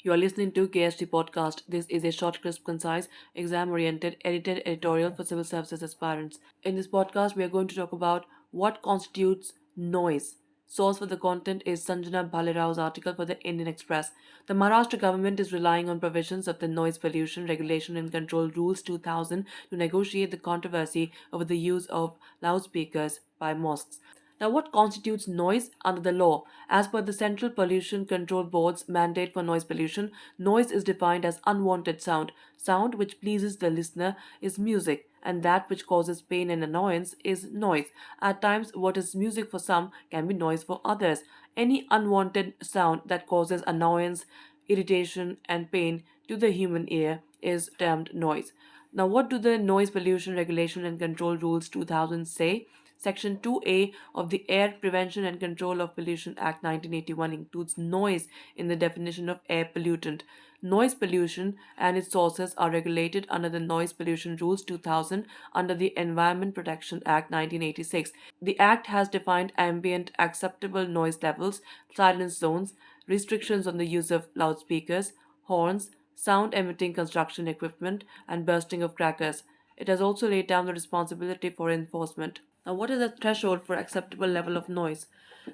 You are listening to KSG Podcast. This is a short, crisp, concise, exam oriented, edited editorial for civil services aspirants. In this podcast, we are going to talk about what constitutes noise. Source for the content is Sanjana Bhalerao's article for the Indian Express. The Maharashtra government is relying on provisions of the Noise Pollution Regulation and Control Rules 2000 to negotiate the controversy over the use of loudspeakers by mosques. Now, what constitutes noise under the law? As per the Central Pollution Control Board's mandate for noise pollution, noise is defined as unwanted sound. Sound which pleases the listener is music, and that which causes pain and annoyance is noise. At times, what is music for some can be noise for others. Any unwanted sound that causes annoyance, irritation, and pain to the human ear is termed noise. Now, what do the Noise Pollution Regulation and Control Rules 2000 say? Section 2A of the Air Prevention and Control of Pollution Act 1981 includes noise in the definition of air pollutant. Noise pollution and its sources are regulated under the Noise Pollution Rules 2000 under the Environment Protection Act 1986. The Act has defined ambient acceptable noise levels, silence zones, restrictions on the use of loudspeakers, horns, sound emitting construction equipment, and bursting of crackers. It has also laid down the responsibility for enforcement. Now, what is the threshold for acceptable level of noise?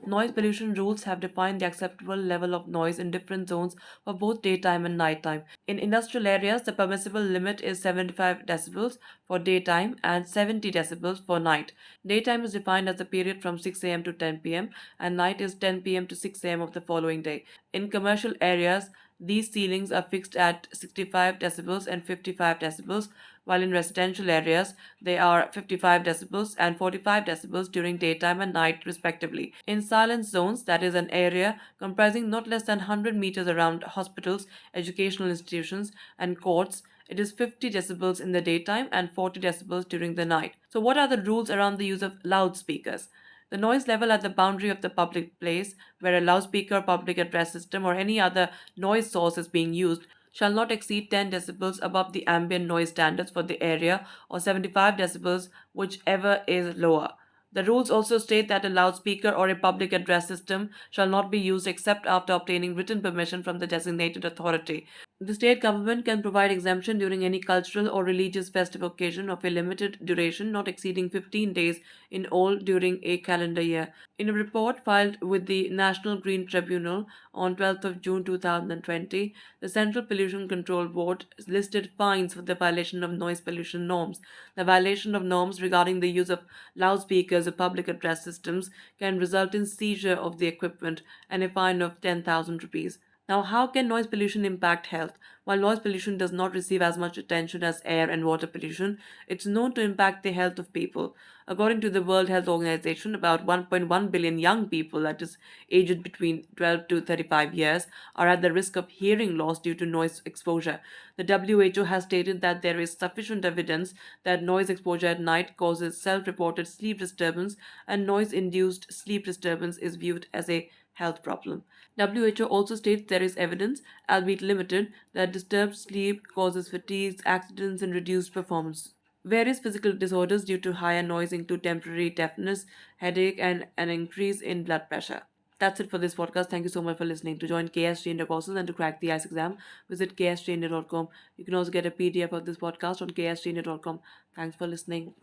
Noise pollution rules have defined the acceptable level of noise in different zones for both daytime and nighttime. In industrial areas, the permissible limit is 75 decibels for daytime and 70 decibels for night. Daytime is defined as the period from 6 a.m. to 10 p.m., and night is 10 p.m. to 6 a.m. of the following day. In commercial areas, these ceilings are fixed at 65 decibels and 55 decibels, while in residential areas they are 55 decibels and 45 decibels during daytime and night, respectively. In silence zones, that is an area comprising not less than 100 meters around hospitals, educational institutions, and courts, it is 50 decibels in the daytime and 40 decibels during the night. So, what are the rules around the use of loudspeakers? The noise level at the boundary of the public place, where a loudspeaker, public address system, or any other noise source is being used, shall not exceed 10 decibels above the ambient noise standards for the area or 75 decibels, whichever is lower. The rules also state that a loudspeaker or a public address system shall not be used except after obtaining written permission from the designated authority. The state government can provide exemption during any cultural or religious festive occasion of a limited duration not exceeding 15 days in all during a calendar year. In a report filed with the National Green Tribunal on 12th of June 2020, the Central Pollution Control Board listed fines for the violation of noise pollution norms. The violation of norms regarding the use of loudspeakers or public address systems can result in seizure of the equipment and a fine of 10,000 rupees. Now, how can noise pollution impact health? While noise pollution does not receive as much attention as air and water pollution, it's known to impact the health of people. According to the World Health Organization, about 1.1 billion young people, that is, aged between 12 to 35 years, are at the risk of hearing loss due to noise exposure. The WHO has stated that there is sufficient evidence that noise exposure at night causes self reported sleep disturbance, and noise induced sleep disturbance is viewed as a health problem. WHO also states there is evidence, albeit limited, that disturbed sleep causes fatigue, accidents, and reduced performance. Various physical disorders due to higher noise include temporary deafness, headache, and an increase in blood pressure. That's it for this podcast. Thank you so much for listening. To join KSG India courses and to crack the ICE exam, visit ksgindia.com. You can also get a PDF of this podcast on ksgindia.com. Thanks for listening.